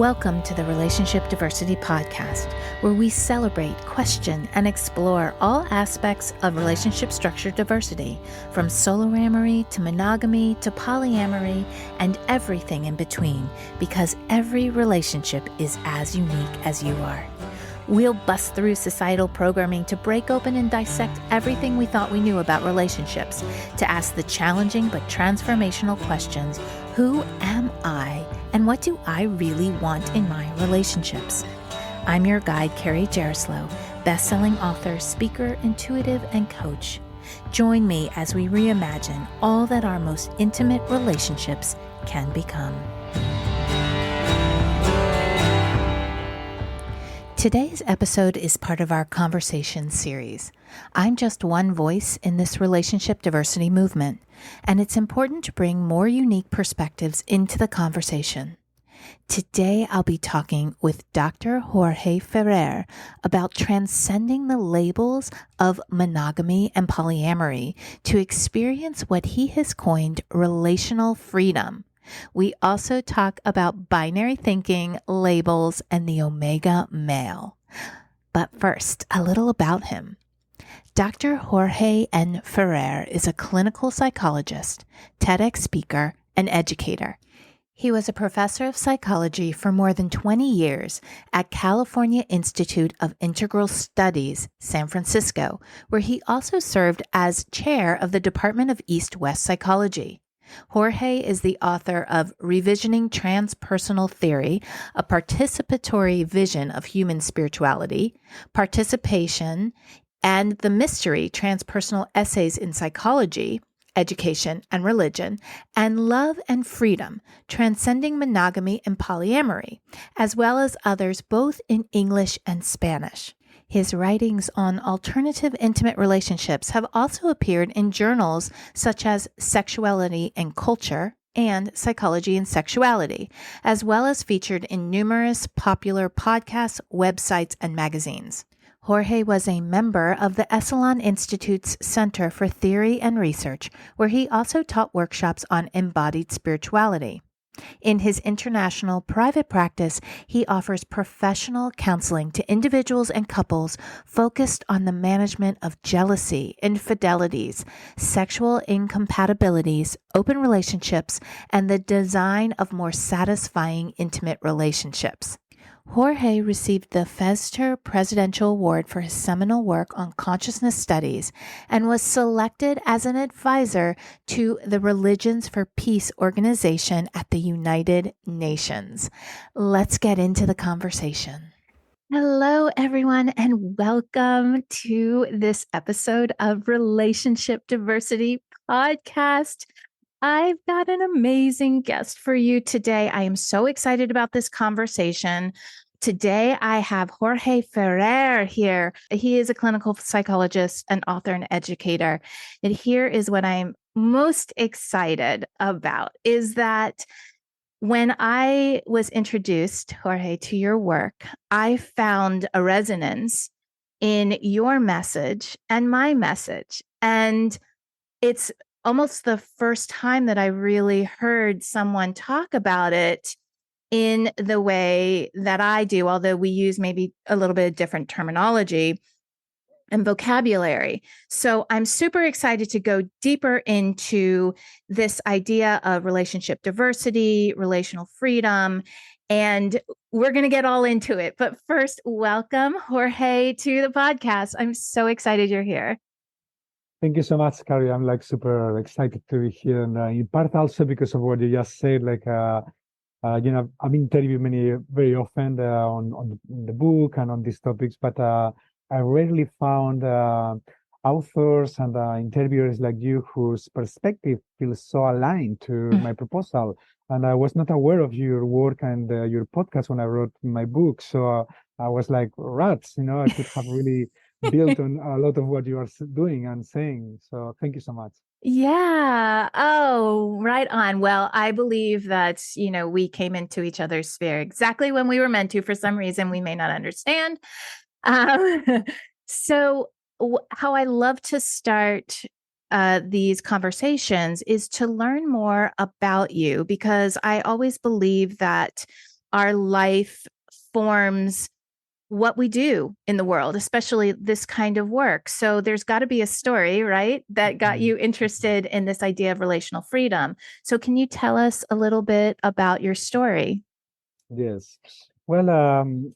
Welcome to the Relationship Diversity Podcast, where we celebrate, question, and explore all aspects of relationship structure diversity, from soloamory to monogamy to polyamory and everything in between, because every relationship is as unique as you are. We'll bust through societal programming to break open and dissect everything we thought we knew about relationships, to ask the challenging but transformational questions: who am I, and what do I really want in my relationships? I'm your guide, Carrie Jaroslaw, best-selling author, speaker, intuitive, and coach. Join me as we reimagine all that our most intimate relationships can become. Today's episode is part of our conversation series. I'm just one voice in this relationship diversity movement, and it's important to bring more unique perspectives into the conversation. Today, I'll be talking with Dr. Jorge Ferrer about transcending the labels of monogamy and polyamory to experience what he has coined relational freedom. We also talk about binary thinking, labels, and the omega male. But first, a little about him. Dr. Jorge N. Ferrer is a clinical psychologist, TEDx speaker, and educator. He was a professor of psychology for more than 20 years at California Institute of Integral Studies, San Francisco, where he also served as chair of the Department of East-West Psychology. Jorge is the author of Revisioning Transpersonal Theory, a participatory vision of human spirituality, Participation, and The Mystery: Transpersonal Essays in Psychology, Education, and Religion, and Love and Freedom, Transcending Monogamy and Polyamory, as well as others both in English and Spanish. His writings on alternative intimate relationships have also appeared in journals such as Sexuality and Culture and Psychology and Sexuality, as well as featured in numerous popular podcasts, websites, and magazines. Jorge was a member of the Esalen Institute's Center for Theory and Research, where he also taught workshops on embodied spirituality. In his international private practice, he offers professional counseling to individuals and couples focused on the management of jealousy, infidelities, sexual incompatibilities, open relationships, and the design of more satisfying intimate relationships. Jorge received the Fester Presidential Award for his seminal work on consciousness studies and was selected as an advisor to the Religions for Peace organization at the United Nations. Let's get into the conversation. Hello, everyone, and welcome to this episode of Relationship Diversity Podcast. I've got an amazing guest for you today. I am so excited about this conversation. Today, I have Jorge Ferrer here. He is a clinical psychologist, an author, and educator. And here is what I'm most excited about is that when I was introduced, Jorge, to your work, I found a resonance in your message and my message. And it's almost the first time that I really heard someone talk about it in the way that I do, although we use maybe a little bit of different terminology and vocabulary. So I'm super excited to go deeper into this idea of relationship diversity, relational freedom, and we're going to get all into it. But first, welcome, Jorge, to the podcast. I'm so excited you're here. Thank you so much, Carrie. I'm super excited to be here, and in part also because of what you just said. I've interviewed very often on the book and on these topics, but I rarely found authors and interviewers like you whose perspective feels so aligned to my proposal. And I was not aware of your work and your podcast when I wrote my book, so I was like, rats, I could have really built on a lot of what you are doing and saying. So thank you so much. Yeah. Oh, right on. Well, I believe that, we came into each other's sphere exactly when we were meant to. For some reason, we may not understand. So how I love to start these conversations is to learn more about you, because I always believe that our life forms what we do in the world, especially this kind of work. So there's got to be a story, right, that got you interested in this idea of relational freedom. So can you tell us a little bit about your story? Yes. Well,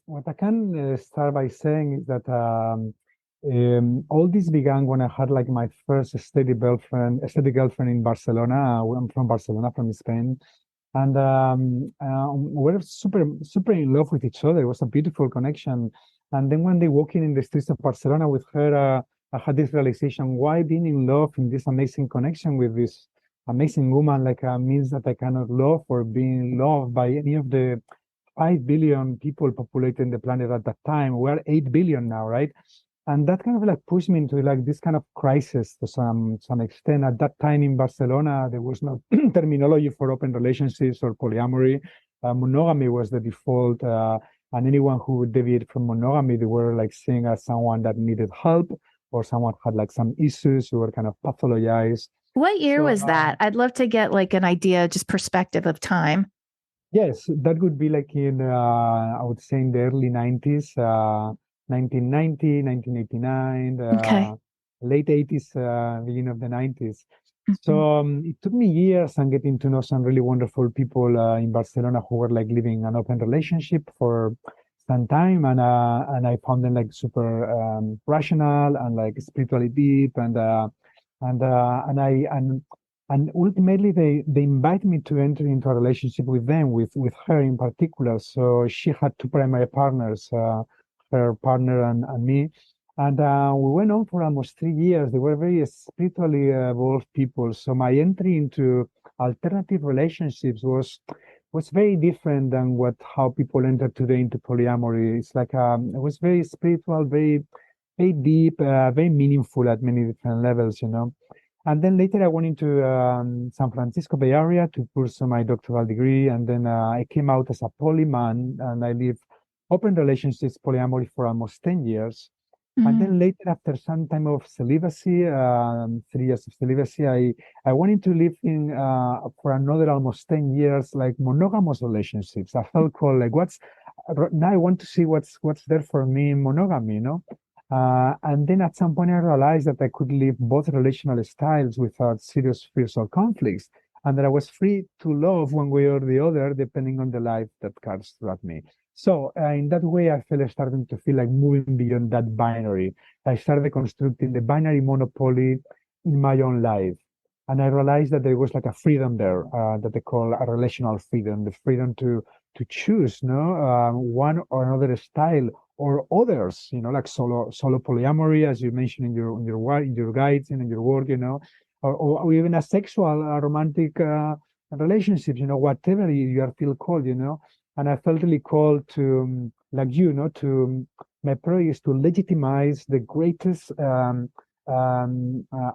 what I can start by saying is that all this began when I had like my first steady girlfriend in Barcelona. I'm from Barcelona, from Spain, and we were super in love with each other. It was a beautiful connection. And then one day, walking in the streets of Barcelona with her, I had this realization: why being in love in this amazing connection with this amazing woman like means that I cannot love or being loved by any of the 5 billion people populating the planet at that time. We're 8 billion now, right? And that kind of like pushed me into like this kind of crisis to some extent. At that time in Barcelona, there was no terminology for open relationships or polyamory. Monogamy was the default, and anyone who would deviate from monogamy, they were like seen as someone that needed help or someone had like some issues who were kind of pathologized. What year So was that? I'd love to get like an idea, just perspective of time. yes, that would be like in, I would say in the early 90s, 1990, 1989, Okay. late 80s, beginning of the 90s. Mhm. So it took me years and getting to know some really wonderful people in Barcelona who were like living an open relationship for some time, and I found them like super rational and like spiritually deep, and ultimately they invite me to enter into a relationship with them, with her in particular. So she had two primary partners, her partner and me. And we went on for almost 3 years. They were very spiritually evolved people. So my entry into alternative relationships was very different than what how people enter today into polyamory. It's like it was very spiritual, very deep, very meaningful at many different levels, you know. And then later I went into San Francisco Bay Area to pursue my doctoral degree. And then I came out as a polyman and I lived open relationships, polyamory for almost 10 years. And Mhm. then later, after some time of celibacy, 3 years of celibacy, I wanted to live in for another almost 10 years, like monogamous relationships. I felt called like now I want to see what's there for me in monogamy, you know? And then at some point I realized that I could live both relational styles without serious fears or conflicts, and that I was free to love one way or the other, depending on the life that comes at me. So in that way, I felt starting to feel like moving beyond that binary. I started constructing the binary monopoly in my own life. And I realized that there was like a freedom there that they call a relational freedom, the freedom to choose, no, one or another style or others, you know, like solo polyamory, as you mentioned in your guides and in your work, you know, or even a sexual, romantic relationships, you know, whatever you are feel called, you know. And I felt really called to, like you know, my prayer is to legitimize the greatest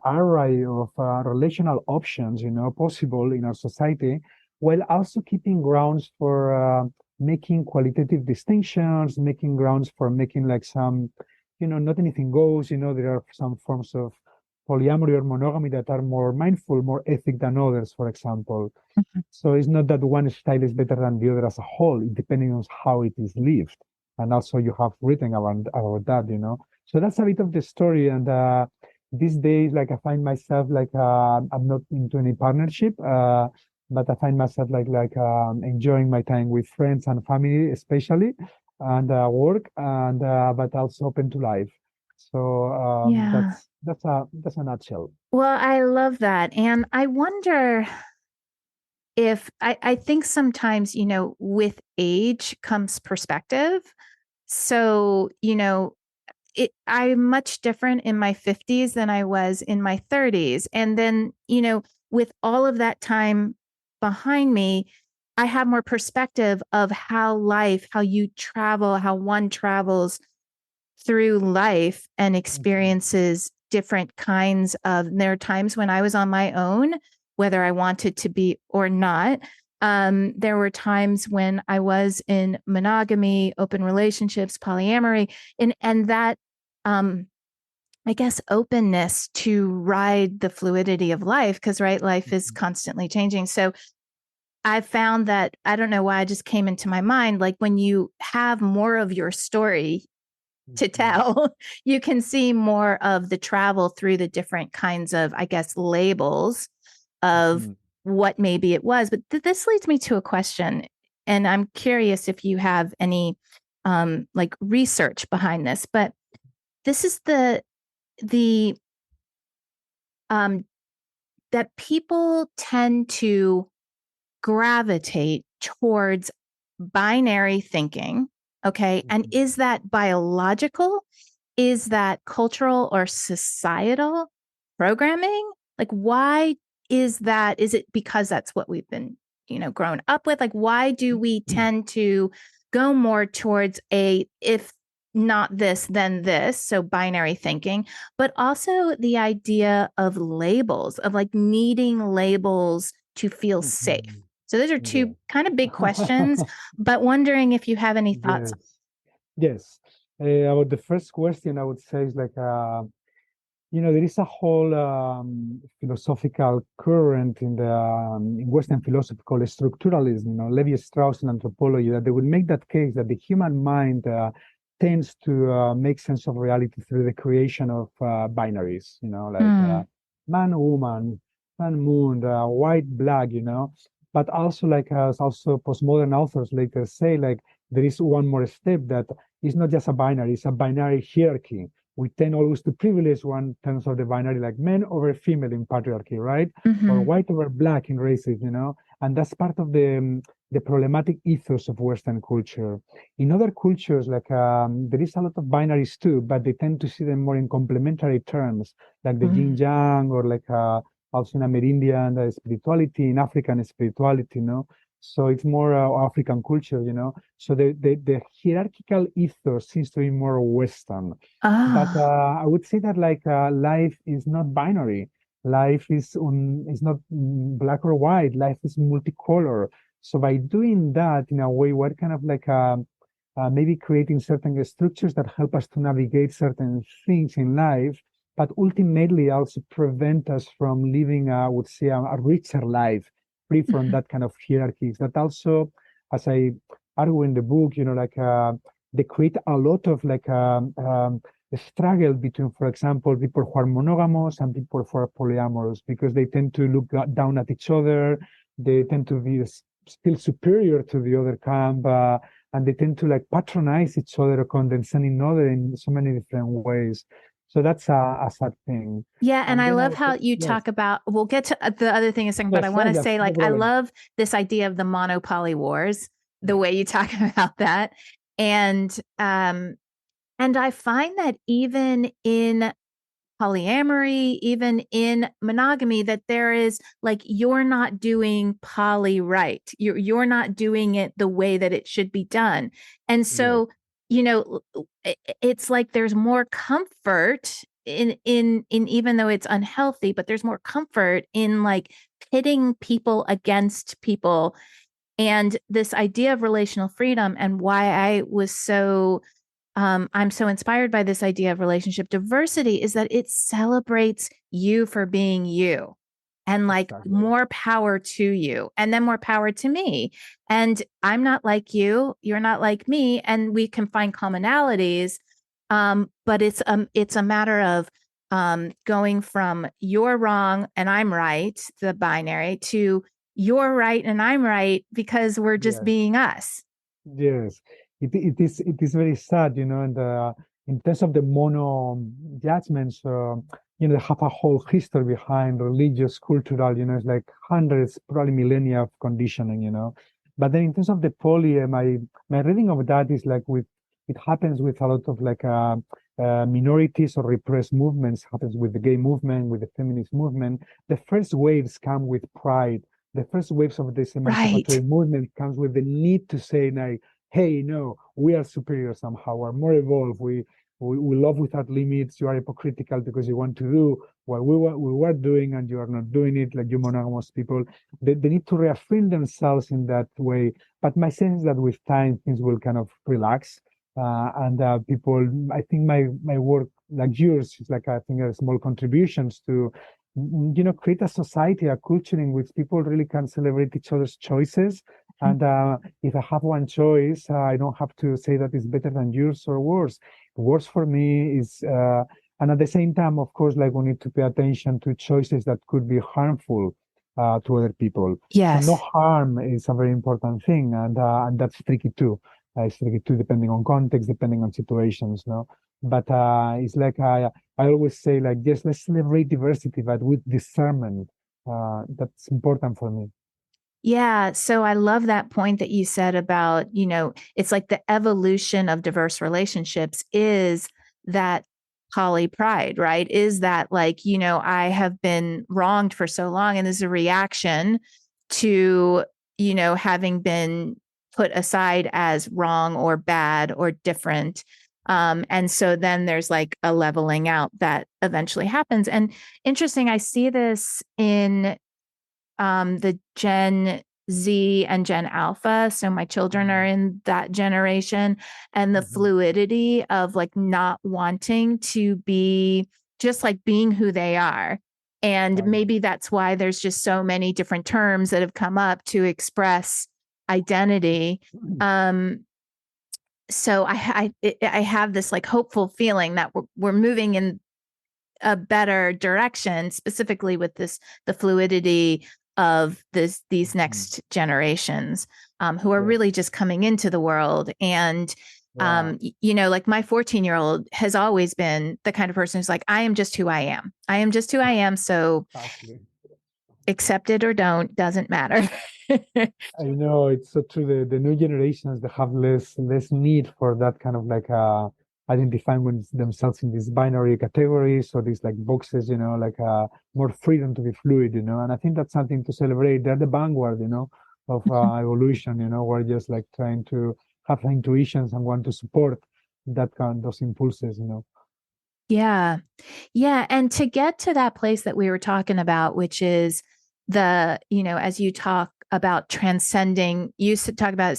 array of relational options, you know, possible in our society, while also keeping grounds for making qualitative distinctions, making grounds for making like some, you know, not anything goes. You know, there are some forms of polyamory or monogamy that are more mindful, more ethic than others, for example. Mhm. So it's not that one style is better than the other as a whole, depending on how it is lived. And also you have written about that, you know. So that's a bit of the story. And these days, like I find myself like I'm not into any partnership, but I find myself enjoying my time with friends and family, especially, and work, and but also open to life. So Yeah. that's a nutshell. Well, I love that. And I wonder if I think sometimes, with age comes perspective. So, I'm much different in my 50s than I was in my 30s. And then, with all of that time behind me, I have more perspective of how you travel, how one travels through life and Mhm. experiences different kinds of. There are times when I was on my own, whether I wanted to be or not. There were times when I was in monogamy, open relationships, polyamory, and that, I guess, openness to ride the fluidity of life, because right, life is constantly changing. So I found that, I don't know why it just came into my mind, like when you have more of your story to tell, you can see more of the travel through the different kinds of, I guess, labels of what maybe it was. But this leads me to a question, and I'm curious if you have any like research behind this. But this is the that people tend to gravitate towards binary thinking. Okay. And is that biological? Is that cultural or societal programming? Like, why is that? Is it because that's what we've been, grown up with? Like, why do we tend to go more towards if not this, then this? So binary thinking, but also the idea of labels, of like needing labels to feel safe. So those are two kind of big questions, but wondering if you have any thoughts. Yes. About the first question, I would say is like, there is a whole philosophical current in the in Western philosophy called structuralism, Levi-Strauss in anthropology, that they would make that case that the human mind tends to make sense of reality through the creation of binaries, like man, woman, sun, moon, white, black, but also like as also postmodern authors later say, like there is one more step that it's not just a binary, it's a binary hierarchy. We tend always to privilege one terms of the binary, like men over female in patriarchy, right? Or white over black in racism, and that's part of the problematic ethos of Western culture. In other cultures, like there is a lot of binaries too, but they tend to see them more in complementary terms, like the yin yang, or like also in Amerindian spirituality, in African spirituality, So it's more African culture, So the hierarchical ethos seems to be more Western. But I would say that like life is not binary. Life is not black or white. Life is multicolor. So by doing that in a way, we're kind of like maybe creating certain structures that help us to navigate certain things in life, but ultimately also prevent us from living, I would say, a richer life, free from that kind of hierarchies. That also, as I argue in the book, like they create a lot of like a struggle between, for example, people who are monogamous and people who are polyamorous, because they tend to look down at each other. They tend to be still superior to the other camp, and they tend to like patronize each other or condescend each other in so many different ways. So that's a sad thing. Yeah, and I love how you talk about, we'll get to the other thing in a second, but I want to say, like, I love this idea of the monopoly wars, the way you talk about that. And I find that even in polyamory, even in monogamy, that there is like, you're not doing poly right. You're not doing it the way that it should be done. And so, it's like there's more comfort in even though it's unhealthy, but there's more comfort in like pitting people against people. And this idea of relational freedom, and why I was so I'm so inspired by this idea of relationship diversity, is that it celebrates you for being you, and like more power to you, and then more power to me. And I'm not like you, you're not like me, and we can find commonalities. But it's a matter of going from you're wrong and I'm right, the binary, to you're right and I'm right, because we're just being us. Yes, it is very sad, and in terms of the mono judgments, they have a whole history behind religious, cultural, it's like hundreds, probably millennia of conditioning. But then in terms of the poly, my reading of that is like it happens with a lot of like minorities or repressed movements. Happens with the gay movement, with the feminist movement. The first waves come with pride. The first waves of this emancipatory movement comes with the need to say, like, hey, no, we are superior somehow, we're more evolved, we love without limits, you are hypocritical because you want to do what we were doing and you are not doing it, like you monogamous people. They need to reaffirm themselves in that way. But my sense is that with time, things will kind of relax. And people, I think my work, like yours, is like, I think, small contributions to create a society, a culture in which people really can celebrate each other's choices. And if I have one choice, I don't have to say that it's better than yours or worse. Worse for me is, and at the same time, of course, like we need to pay attention to choices that could be harmful to other people. So no Yes. harm is a very important thing, and that's tricky too. It's tricky too, depending on context, depending on situations, no. But it's like I always say, like, yes, let's celebrate diversity, but with discernment. That's important for me. Yeah. So I love that point that you said about, it's like the evolution of diverse relationships is that poly pride, right? Is that like, I have been wronged for so long, and this is a reaction to, having been put aside as wrong or bad or different. And so then there's like a leveling out that eventually happens. And interesting, I see this in the Gen Z and Gen Alpha. So my children are in that generation, and the Mhm. fluidity of like not wanting to be just like being who they are. And Right. maybe that's why there's just so many different terms that have come up to express identity. Um, so I have this like hopeful feeling that we're moving in a better direction, specifically with the fluidity of these Mhm. next generations, who are Yeah. really just coming into the world. And Yeah. like my 14-year-old has always been the kind of person who's like, I am just who I am. I am just who I am. So Exactly. accept it or don't, doesn't matter. I know it's so true. The new generations, they have less need for that kind of like identifying themselves in these binary categories or these like boxes, like more freedom to be fluid, And I think that's something to celebrate. They're the vanguard, of evolution. We're just like trying to have intuitions and want to support that kind those impulses. Yeah. Yeah. And to get to that place that we were talking about, which is as you talk about transcending, you talk about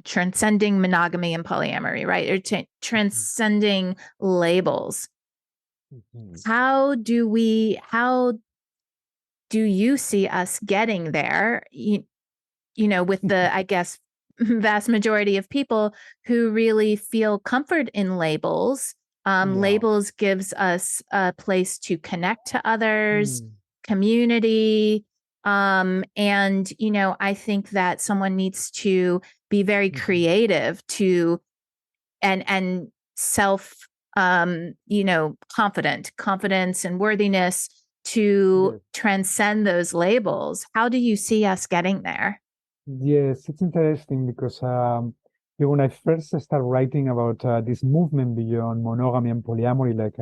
transcending monogamy and polyamory, right? Or Mhm. transcending labels. Mhm. How do you see us getting there? With the, I guess, vast majority of people who really feel comfort in labels. Yeah. Labels gives us a place to connect to others, Mm. community. And, I think that someone needs to be very Mhm. creative to and self confidence and worthiness to Yes. transcend those labels. How do you see us getting there? Yes, it's interesting because when I first started writing about this movement beyond monogamy and polyamory, like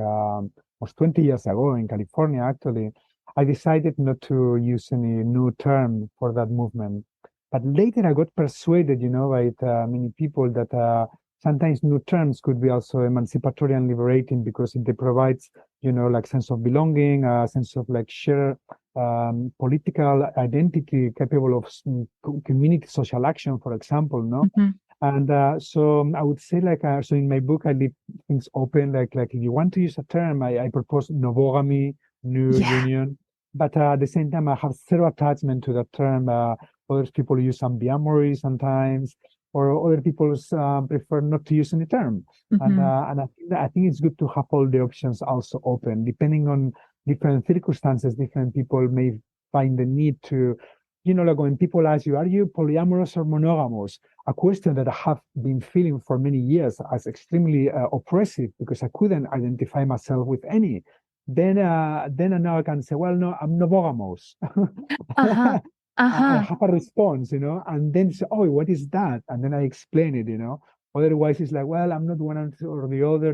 was 20 years ago in California, actually, I decided not to use any new term for that movement. But later I got persuaded, by many people that sometimes new terms could be also emancipatory and liberating because it provides, like sense of belonging, a sense of like share political identity capable of community social action, for example, no? Mhm. And so I would say like, so in my book, I leave things open, like if you want to use a term, I propose novogamy, new Yeah. union, but at the same time, I have zero attachment to that term. Other people use ambyamory sometimes, or other people prefer not to use any term. Mhm. And I think it's good to have all the options also open, depending on different circumstances. Different people may find the need to, like when people ask you, are you polyamorous or monogamous? A question that I have been feeling for many years as extremely oppressive because I couldn't identify myself with any. Then now I can say, well, no, I'm monogamous. Uh-huh. I Uh-huh. have a response, and then say, oh, what is that? And then I explain it. Otherwise, it's like, well, I'm not one or the other.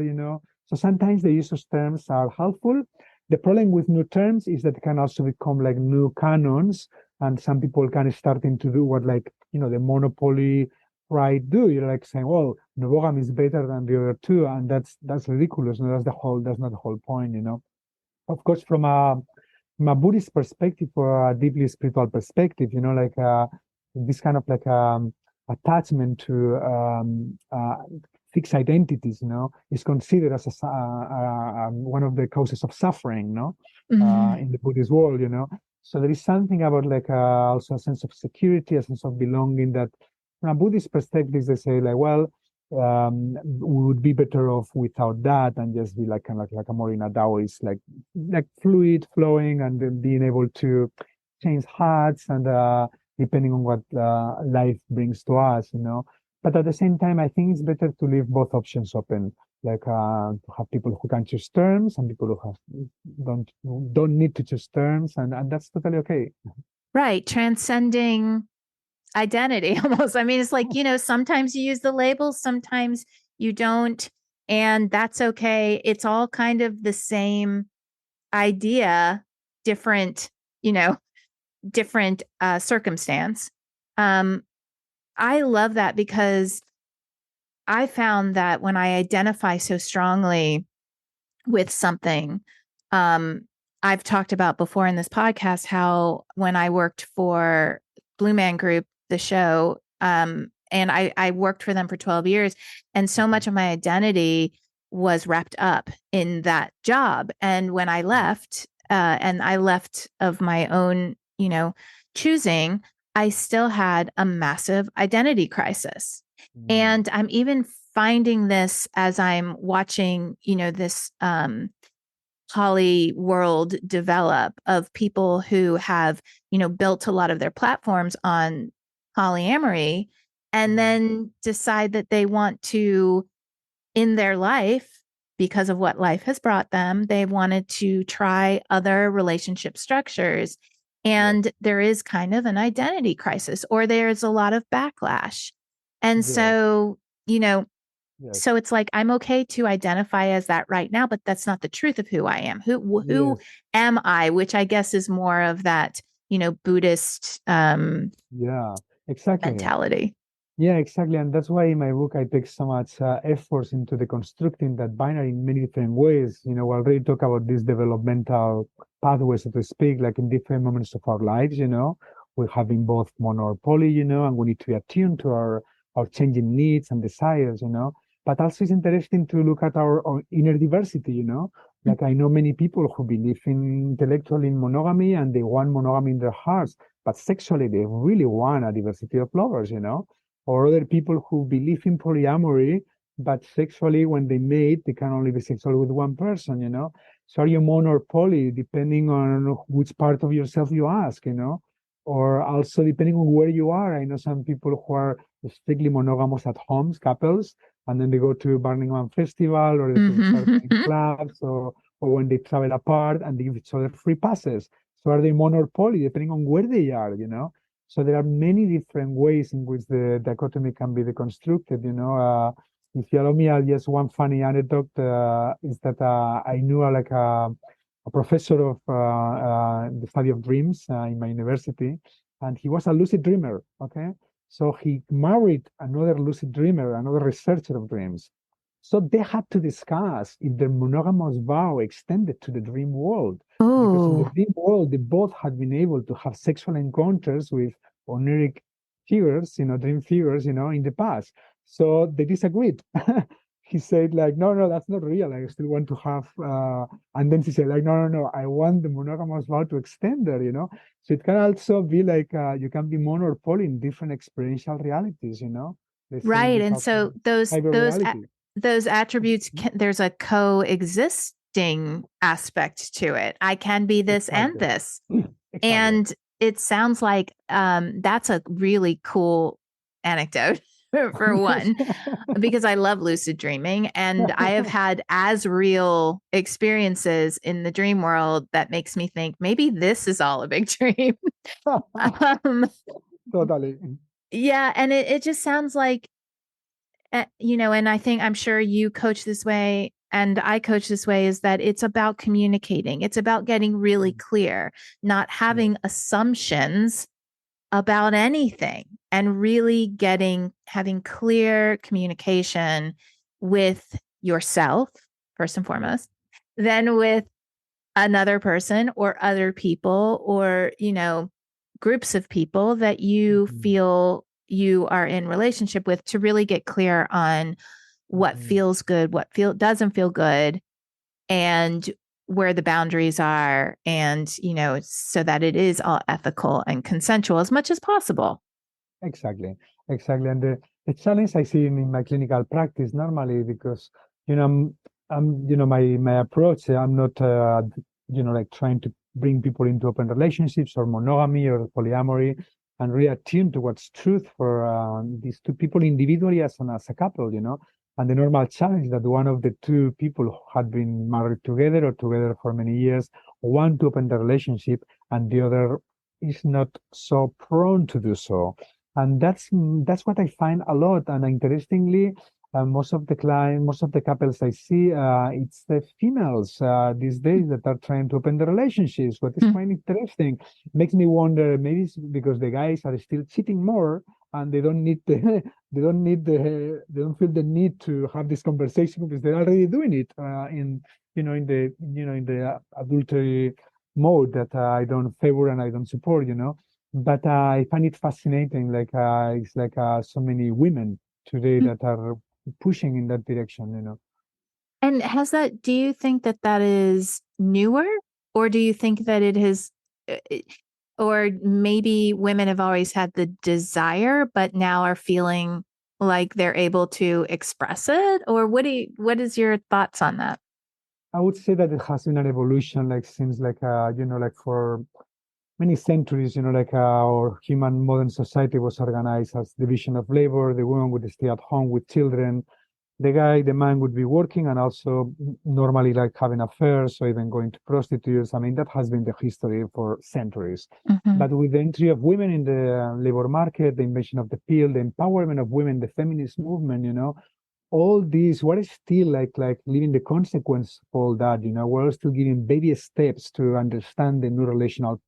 So sometimes the use of terms are helpful. The problem with new terms is that it can also become like new canons, and some people can starting to do what like, the monopoly right do. You're like saying, well, monogamy is better than the other two, and that's ridiculous. No, that's not the whole point. Of course, from a Buddhist perspective or a deeply spiritual perspective, like this kind of like attachment to fixed identities, is considered as one of the causes of suffering, no? in the Buddhist world, So there is something about like also a sense of security, a sense of belonging that from a Buddhist perspective, they say like, well, we would be better off without that and just be like kind of like a more in a Taoist, like fluid flowing and then being able to change hearts and depending on what life brings to us, But at the same time, I think it's better to leave both options open, like to have people who can choose terms and people who don't need to choose terms, and that's totally okay. Right. Transcending identity almost. I mean, it's like, sometimes you use the labels, sometimes you don't, and that's okay. It's all kind of the same idea, different, different circumstance. I love that because I found that when I identify so strongly with something, I've talked about before in this podcast how when I worked for Blue Man Group, the show, and I worked for them for 12 years, and so much of my identity was wrapped up in that job. And when I left, and I left of my own, choosing, I still had a massive identity crisis. And I'm even finding this as I'm watching, this poly world develop of people who have, built a lot of their platforms on polyamory and then decide that they want to, in their life, because of what life has brought them, they wanted to try other relationship structures. And there is kind of an identity crisis, or there's a lot of backlash. And so, so it's like, I'm okay to identify as that right now, but that's not the truth of who I am. Who am I? Which I guess is more of that, Buddhist exactly mentality. Yeah, exactly. And that's why in my book, I take so much efforts into deconstructing that binary in many different ways. We already talk about these developmental pathways, so to speak, like in different moments of our lives, we're having both mono or poly, and we need to be attuned to our changing needs and desires, But also it's interesting to look at our inner diversity, Like I know many people who believe intellectually in monogamy and they want monogamy in their hearts, but sexually they really want a diversity of lovers, or other people who believe in polyamory, but sexually, when they mate, they can only be sexual with one person, So are you mono or poly, depending on which part of yourself you ask, Or also depending on where you are. I know some people who are strictly monogamous at homes, couples, and then they go to Burning Man Festival or they start in clubs or when they travel apart and they give each other free passes. So are they mono or poly, depending on where they are, So there are many different ways in which the dichotomy can be deconstructed. If you allow me, I'll just one funny anecdote is that I knew a professor of the study of dreams in my university, and he was a lucid dreamer. Okay, so he married another lucid dreamer, another researcher of dreams. So they had to discuss if the monogamous vow extended to the dream world. Because in the dream world, they both had been able to have sexual encounters with oniric figures, dream figures, in the past. So they disagreed. He said, like, no, that's not real. I still want to have, and then she said, like, no, I want the monogamous vow to extend there, So it can also be like you can be mono or poly in different experiential realities, Right. And so those attributes, there's a coexisting aspect to it. I can be this and this. And it sounds like that's a really cool anecdote for one, because I love lucid dreaming and I have had as real experiences in the dream world that makes me think maybe this is all a big dream. Totally. Yeah. And it just sounds like, and I'm sure you coach this way and I coach this way, is that it's about communicating. It's about getting really clear, not having assumptions about anything, and really having clear communication with yourself, first and foremost, then with another person or other people or, groups of people that you feel you are in relationship with, to really get clear on what feels good, what doesn't feel good, and where the boundaries are, and, so that it is all ethical and consensual as much as possible. Exactly, exactly. And the challenge I see in my clinical practice normally, because my approach. I'm not like trying to bring people into open relationships or monogamy or polyamory, and really attune to what's truth for these two people individually as a couple. And the normal challenge that one of the two people who had been married together or together for many years want to open the relationship, and the other is not so prone to do so. And that's what I find a lot. And interestingly, most of the couples I see, it's the females these days that are trying to open the relationships. What is quite interesting, makes me wonder, maybe it's because the guys are still cheating more, and they don't feel the need to have this conversation because they're already doing it in the adultery mode that I don't favor and I don't support. But I find it fascinating. Like it's like so many women today that are pushing in that direction. And do you think that that is newer, or do you think that it has, or maybe women have always had the desire, but now are feeling like they're able to express it? Or what is your thoughts on that? I would say that it has been an evolution, like since like for many centuries, like our human modern society was organized as division of labor. The woman would stay at home with children. The man would be working and also normally like having affairs or even going to prostitutes. I mean, that has been the history for centuries. Mm-hmm. But with the entry of women in the labor market, the invention of the pill, the empowerment of women, the feminist movement, all these, we're still like living the consequence of all that, we're still giving baby steps to understand the new relational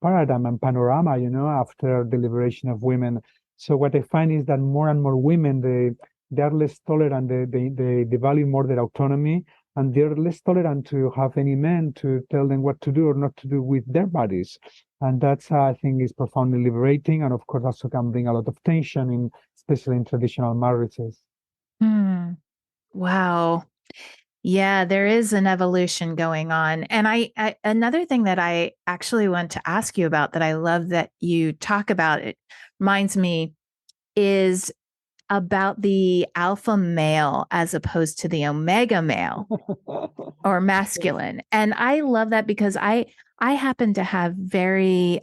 paradigm and panorama, after the liberation of women. So what I find is that more and more women, they are less tolerant, they value more their autonomy, and they're less tolerant to have any man to tell them what to do or not to do with their bodies. And that's, I think, is profoundly liberating, and of course also can bring a lot of tension, especially in traditional marriages. Hmm. Wow. Yeah, there is an evolution going on. And another thing that I actually want to ask you about that I love that you talk about, it reminds me, is about the alpha male as opposed to the omega male or masculine. And I love that because I happen to have very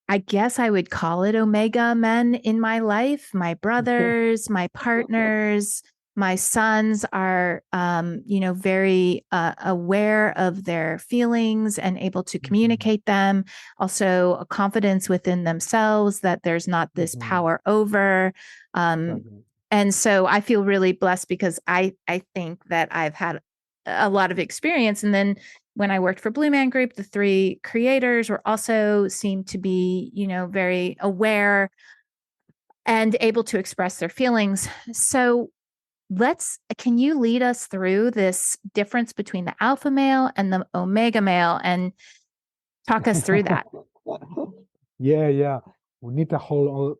I guess I would call it omega men in my life. My brothers, my partners, my sons are, very aware of their feelings and able to communicate them. Also, a confidence within themselves that there's not this power over. And so I feel really blessed because I think that I've had a lot of experience. And then when I worked for Blue Man Group, the three creators were also seemed to be, very aware and able to express their feelings. So can you lead us through this difference between the alpha male and the omega male and talk us through that? Yeah. We need a whole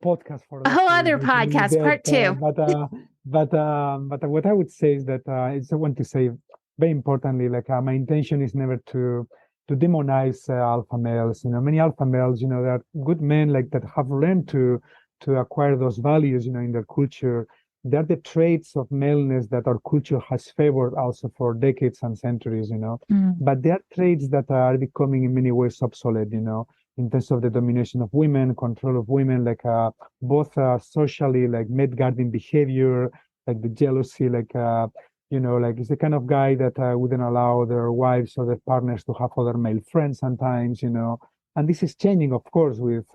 podcast for A that whole to other go into podcast, part depth. two. But what I would say is that I just want to say very importantly, like my intention is never to demonize alpha males. Many alpha males, they are good men like that have learned to acquire those values, in their culture. They're the traits of maleness that our culture has favored also for decades and centuries. Mm. But they are traits that are becoming in many ways obsolete, in terms of the domination of women, control of women, like both socially, like mate guarding behavior, like the jealousy, like he's the kind of guy that wouldn't allow their wives or their partners to have other male friends sometimes. And this is changing, of course, with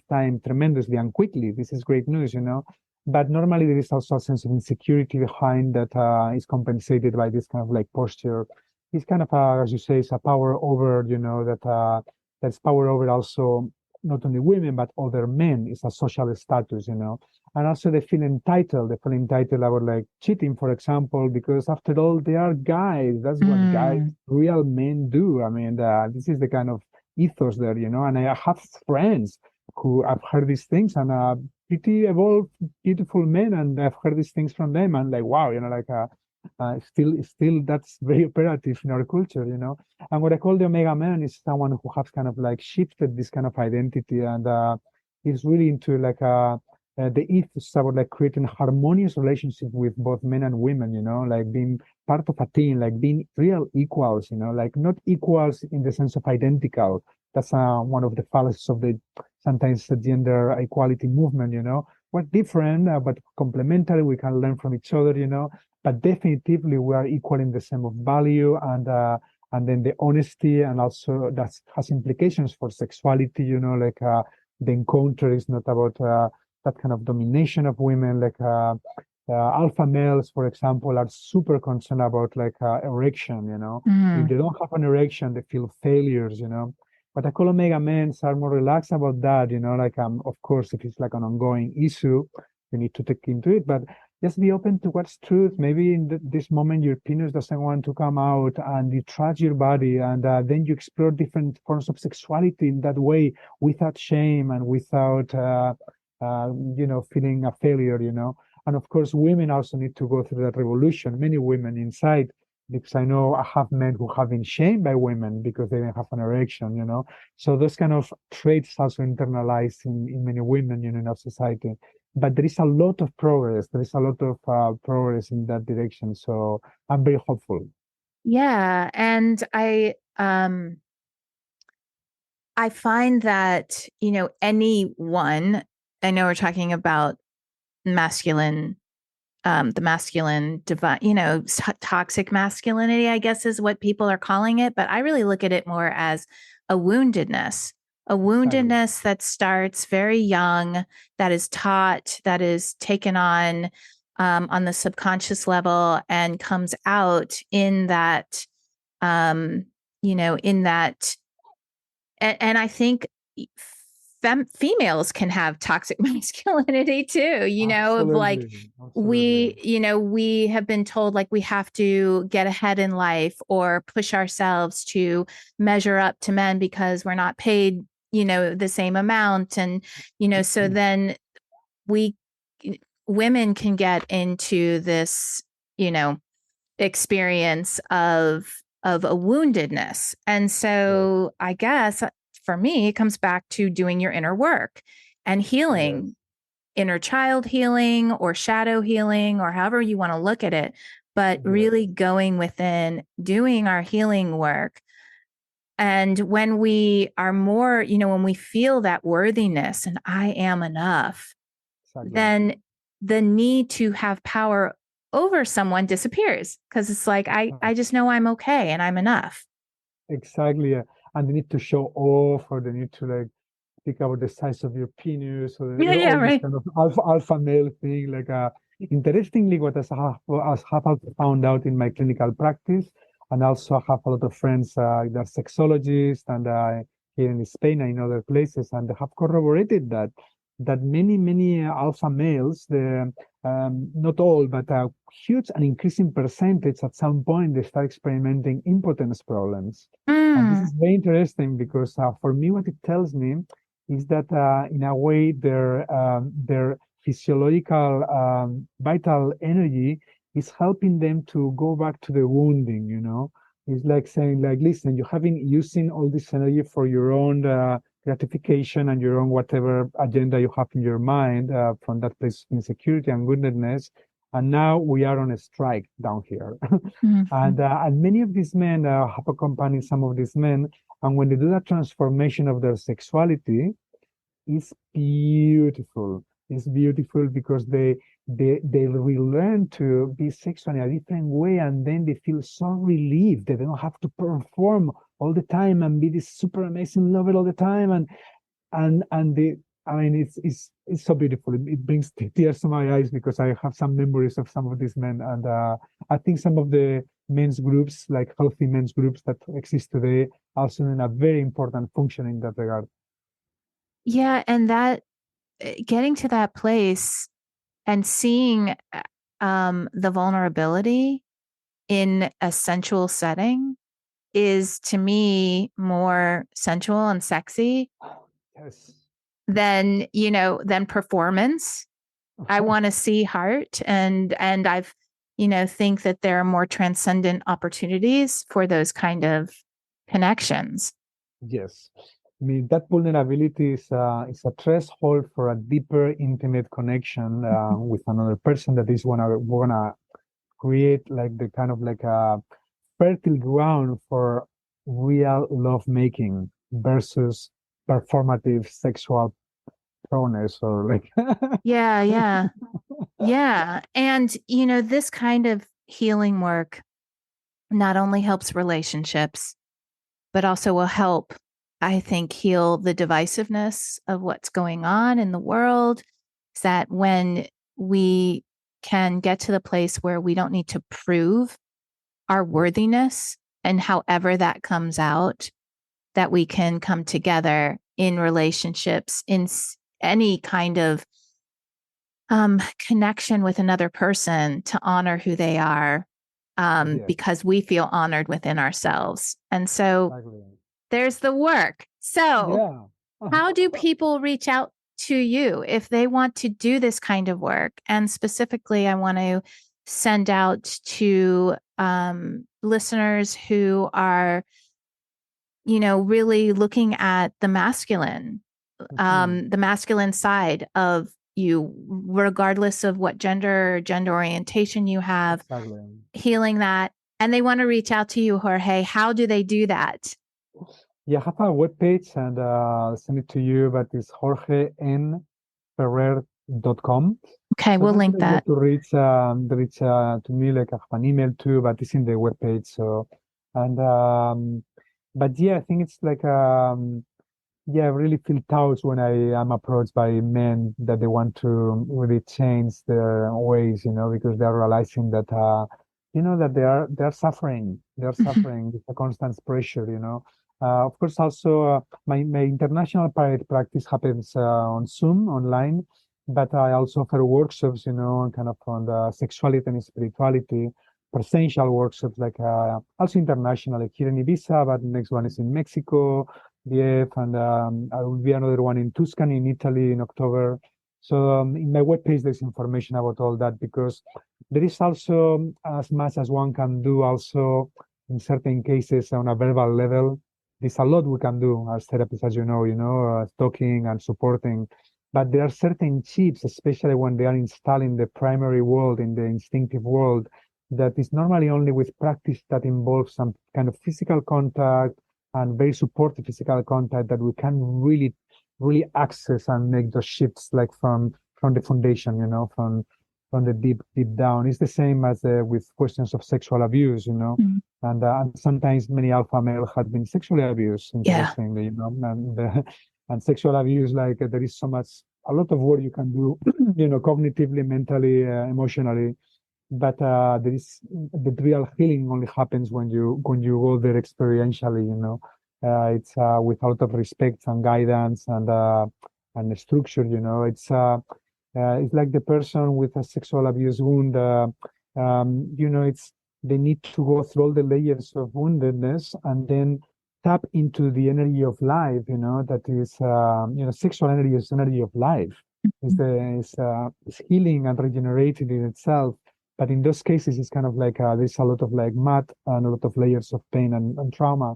time tremendously and quickly. This is great news. But normally there is also a sense of insecurity behind that is compensated by this kind of like posture. It's kind of, as you say, it's a power over, that's power over also not only women but other men. It's a social status. And also they feel entitled about like cheating, for example, because after all they are guys. That's what guys, Mm. real men do. I mean, this is the kind of ethos there. And I have friends who I've heard these things, and pretty evolved, beautiful men, and I've heard these things from them, and like wow, like Still that's very operative in our culture, you know. And what I call the Omega Man is someone who has kind of like shifted this kind of identity and is really into like the ethos about like creating harmonious relationship with both men and women, you know, like being part of a team, like being real equals, you know, like not equals in the sense of identical. That's one of the fallacies of the sometimes the gender equality movement, you know. We're different, but complementary. We can learn from each other, you know. But definitively, we are equal in the same of value, and then the honesty, and also that has implications for sexuality, you know, like the encounter is not about that kind of domination of women, like alpha males, for example, are super concerned about like erection, you know. If they don't have an erection, they feel failures, you know. But I call Omega men are more relaxed about that, you know, like of course, if it's like an ongoing issue, you need to take into it, but just be open to what's truth. Maybe in this moment, your penis doesn't want to come out, and you trust your body, and then you explore different forms of sexuality in that way, without shame and without, you know, feeling a failure, you know. And of course, women also need to go through that revolution. Many women inside, because I know I have men who have been shamed by women because they didn't have an erection, you know. So those kind of traits also internalized in many women, you know, in our society. But there is a lot of progress. There is a lot of progress in that direction. So I'm very hopeful. Yeah, and I find that, you know, anyone, I know we're talking about masculine, the masculine divine, you know, toxic masculinity, I guess is what people are calling it. But I really look at it more as a woundedness, Exactly. that starts very young, that is taught, that is taken on the subconscious level and comes out in that, you know, in that, and I think females can have toxic masculinity too, you know, of like, Absolutely. Absolutely. we have been told like we have to get ahead in life or push ourselves to measure up to men because we're not paid, you know, the same amount. And, you know, so then we, women can get into this, you know, experience of a woundedness. And Yes. so I guess for me, it comes back to doing your inner work and Yes. healing, inner child healing or shadow healing, or however you want to look at it, but Yes. really going within, doing our healing work. And when we are more, you know, when we feel that worthiness and I am enough, Exactly. then the need to have power over someone disappears because it's like, I just know I'm okay and I'm enough. Exactly. And they need to show off, or they need to like speak about the size of your penis, or Yeah, yeah, all this right. kind of alpha male thing. Like, interestingly, what I have found out in my clinical practice, and also I have a lot of friends that are sexologists, and here in Spain and in other places, and they have corroborated that many alpha males, the not all, but a huge and increasing percentage at some point they start experimenting impotence problems. And this Mm, is very interesting because for me, what it tells me is that in a way their physiological vital energy is helping them to go back to the wounding, you know. It's like saying like, listen, you have been using all this energy for your own gratification and your own whatever agenda you have in your mind from that place of insecurity and woundedness, and now we are on a strike down here. mhm. And many of these men have accompanied some of these men, and when they do that transformation of their sexuality, it's beautiful. It's beautiful because they relearn to be sexual in a different way, and then they feel so relieved. They don't have to perform all the time and be this super amazing lover all the time, and the I mean it's so beautiful. It brings tears to my eyes because I have some memories of some of these men, and I think some of the men's groups, like healthy men's groups that exist today, also in a very important function in that regard. Yeah, and that getting to that place and seeing the vulnerability in a sensual setting is to me more sensual and sexy Yes. than, you know, than performance. I want to see heart, and I've, think that there are more transcendent opportunities for those kind of connections. Yes. I mean, that vulnerability is a threshold for a deeper, intimate connection with another person that is wanna create like the kind of like a fertile ground for real love making versus performative sexual proneness or like Yeah. And this kind of healing work not only helps relationships, but also will help, I think, heal the divisiveness of what's going on in the world. Is that when we can get to the place where we don't need to prove our worthiness, and however that comes out, that we can come together in relationships, in any kind of connection with another person, to honor who they are, because we feel honored within ourselves. And so exactly. there's the work. So Yeah. how do people reach out to you if they want to do this kind of work? And specifically, I want to send out to listeners who are, really looking at the masculine side of you, regardless of what gender orientation you have, Exactly. healing that. And they want to reach out to you, Jorge. How do they do that? Yeah, I have a webpage and I'll send it to you, but it's jorgenferrer.com. Okay, So we'll that's link the way that. to reach to me. Like I have an email too, but it's in the webpage. So and but yeah, I think it's like yeah, I really feel touched when I am approached by men that they want to really change their ways, because they're realizing that that they're suffering. They're suffering with a constant pressure. Of course, also my international private practice happens on Zoom online, but I also offer workshops, kind of on the sexuality and spirituality, presential workshops, like also international, like here in Ibiza, but the next one is in Mexico. Yeah, and I will be another one in Tuscany in Italy in October. So in my webpage, there's information about all that because there is also as much as one can do also in certain cases on a verbal level. There's a lot we can do as therapists, as talking and supporting. But there are certain chips, especially when they are installed in the primary world, in the instinctive world, that is normally only with practice that involves some kind of physical contact and very supportive physical contact that we can really, really access and make those shifts like from the foundation, from the deep down. It's the same as with questions of sexual abuse, and sometimes many alpha male had been sexually abused, interestingly, and sexual abuse, like there is a lot of work you can do, cognitively, mentally, emotionally. But the real healing only happens when you go there experientially. It's with a lot of respect and guidance and structure. It's like the person with a sexual abuse wound. It's they need to go through all the layers of woundedness and then tap into the energy of life. That is sexual energy is energy of life. It's healing and regenerated in itself. But in those cases, it's kind of like there's a lot of like mud and a lot of layers of pain and trauma.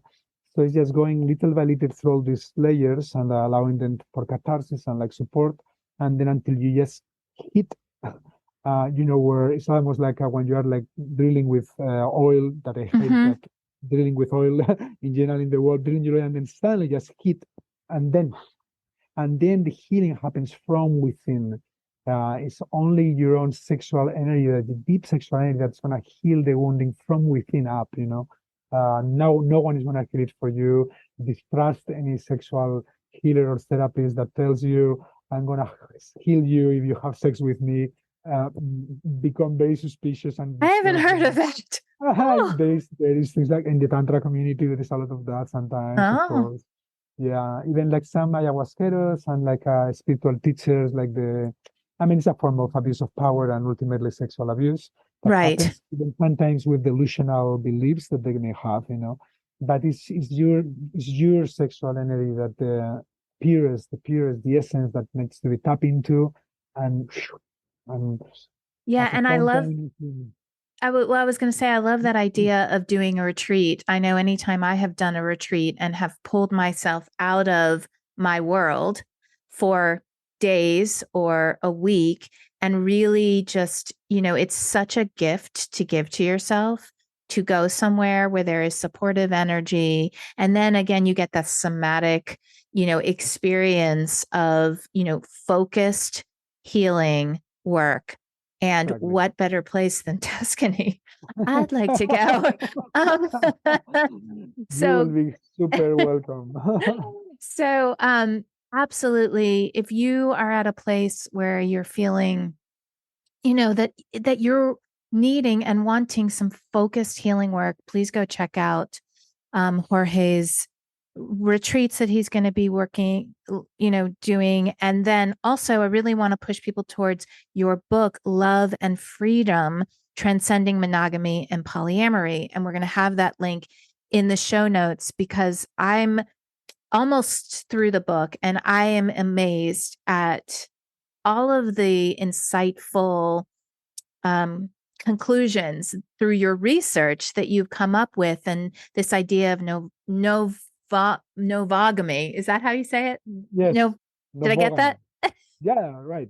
So it's just going little by little through all these layers and allowing them for catharsis and like support. And then until you just hit, where it's almost like when you are like drilling with oil, that I hate that drilling with oil in general in the world, drilling your oil and then suddenly just hit. And then the healing happens from within. It's only your own sexual energy, the deep sexual energy, that's going to heal the wounding from within up. No one is going to heal it for you. Distrust any sexual healer or therapist that tells you, I'm going to heal you if you have sex with me. Become very suspicious and I haven't heard of that. there is things like in the Tantra community, there is a lot of that sometimes, of course. Yeah, even like some ayahuasqueros and like spiritual teachers, it's a form of abuse of power and ultimately sexual abuse that happens even sometimes with delusional beliefs that they may have. But it's your sexual energy that the the essence that needs to be tapped into, and Yeah, and I love I was going to say, I love that idea of doing a retreat. I know anytime I have done a retreat and have pulled myself out of my world for days or a week and really just, it's such a gift to give to yourself to go somewhere where there is supportive energy. And then again, you get that somatic, experience of, focused healing work. And Exactly. what better place than Tuscany? I'd like to go. Um, You will so, be super welcome. so absolutely. If you are at a place where you're feeling, that you're needing and wanting some focused healing work, please go check out Jorge's retreats that he's going to be working, doing. And then also, I really want to push people towards your book, Love and Freedom, Transcending Monogamy and Polyamory. And we're going to have that link in the show notes because I'm almost through the book and I am amazed at all of the insightful conclusions through your research that you've come up with, and this idea of novogamy. Is that how you say it? Yes. No, did I get that? Yeah, right.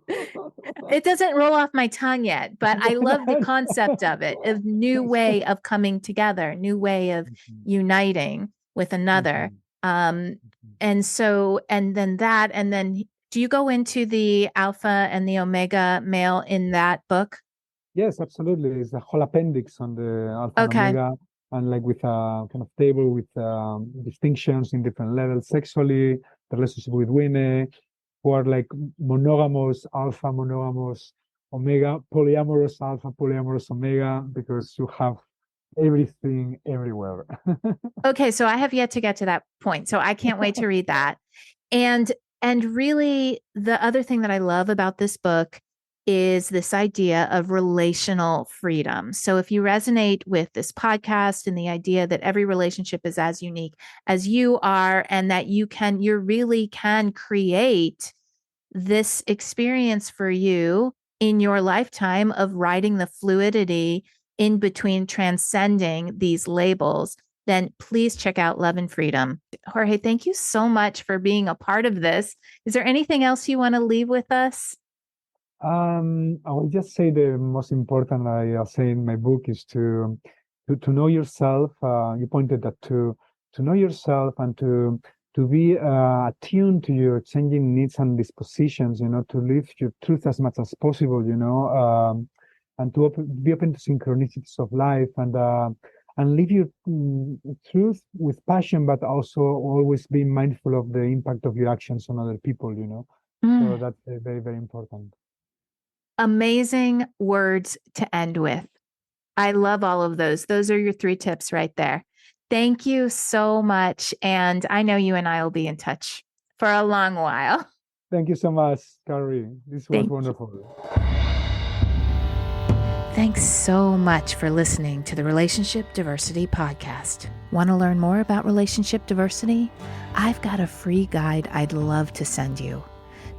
It doesn't roll off my tongue yet, but I love the concept of it, of new way of coming together, new way of uniting with another. And then do you go into the alpha and the omega male in that book? Yes, absolutely. It's a whole appendix on the alpha and Okay. omega, and like with a kind of table with distinctions in different levels, sexually, the relationship with women, who are like monogamous, alpha, monogamous, omega, polyamorous, alpha, polyamorous, omega, because you have everything everywhere. Okay, so I have yet to get to that point. So I can't wait to read that. And really the other thing that I love about this book is this idea of relational freedom. So if you resonate with this podcast and the idea that every relationship is as unique as you are and that you really can create this experience for you in your lifetime of riding the fluidity in between, transcending these labels, then please check out Love and Freedom. Jorge, thank you so much for being a part of this. Is there anything else you want to leave with us? I will just say the most important I say in my book is to know yourself. You pointed that to know yourself and to be attuned to your changing needs and dispositions. To live your truth as much as possible. And to be open to synchronicities of life and live your truth with passion, but also always be mindful of the impact of your actions on other people. So that's very, very important. Amazing words to end with. I love all of those. Those are your 3 tips right there. Thank you so much. And I know you and I will be in touch for a long while. Thank you so much, Carrie. This was wonderful. Thanks so much for listening to the Relationship Diversity Podcast. Want to learn more about relationship diversity? I've got a free guide I'd love to send you.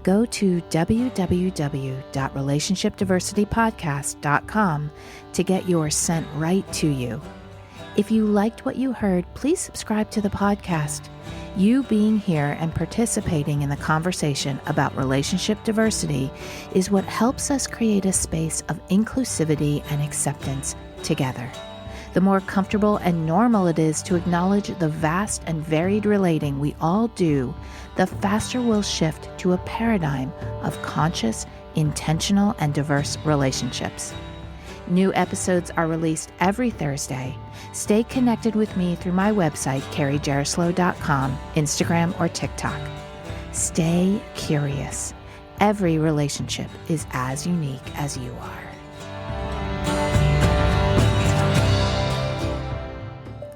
Go to www.relationshipdiversitypodcast.com to get yours sent right to you. If you liked what you heard, please subscribe to the podcast. You being here and participating in the conversation about relationship diversity is what helps us create a space of inclusivity and acceptance together. The more comfortable and normal it is to acknowledge the vast and varied relating we all do, the faster we'll shift to a paradigm of conscious, intentional, and diverse relationships. New episodes are released every Thursday. Stay connected with me through my website, carriejaroslow.com, Instagram, or TikTok. Stay curious. Every relationship is as unique as you are.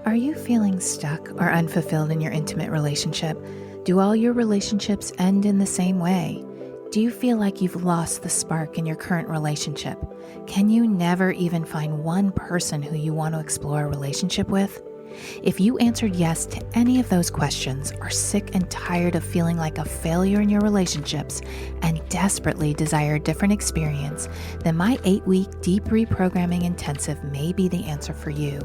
Are you feeling stuck or unfulfilled in your intimate relationship? Do all your relationships end in the same way? Do you feel like you've lost the spark in your current relationship? Can you never even find one person who you want to explore a relationship with? If you answered yes to any of those questions, are sick and tired of feeling like a failure in your relationships, and desperately desire a different experience, then my 8-week deep reprogramming intensive may be the answer for you.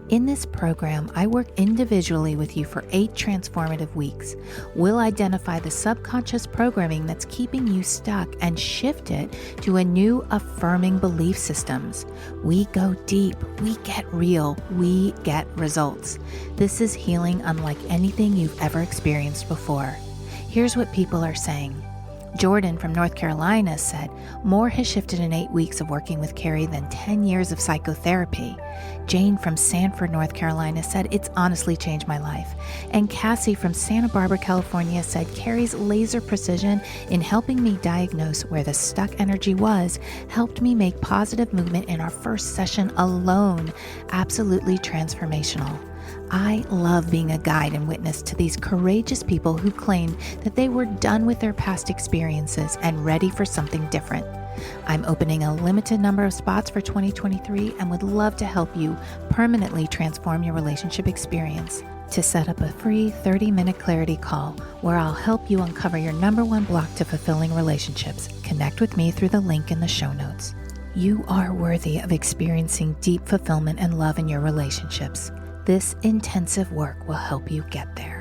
In this program, I work individually with you for 8 transformative weeks. We'll identify the subconscious programming that's keeping you stuck and shift it to a new affirming belief systems. We go deep, we get real, we get results. This is healing unlike anything you've ever experienced before. Here's what people are saying. Jordan from North Carolina said, more has shifted in 8 weeks of working with Carrie than 10 years of psychotherapy. Jane from Sanford, North Carolina said, it's honestly changed my life. And Cassie from Santa Barbara, California said, Carrie's laser precision in helping me diagnose where the stuck energy was helped me make positive movement in our first session alone. Absolutely transformational. I love being a guide and witness to these courageous people who claim that they were done with their past experiences and ready for something different. I'm opening a limited number of spots for 2023 and would love to help you permanently transform your relationship experience. To set up a free 30-minute clarity call where I'll help you uncover your number one block to fulfilling relationships, connect with me through the link in the show notes. You are worthy of experiencing deep fulfillment and love in your relationships. This intensive work will help you get there.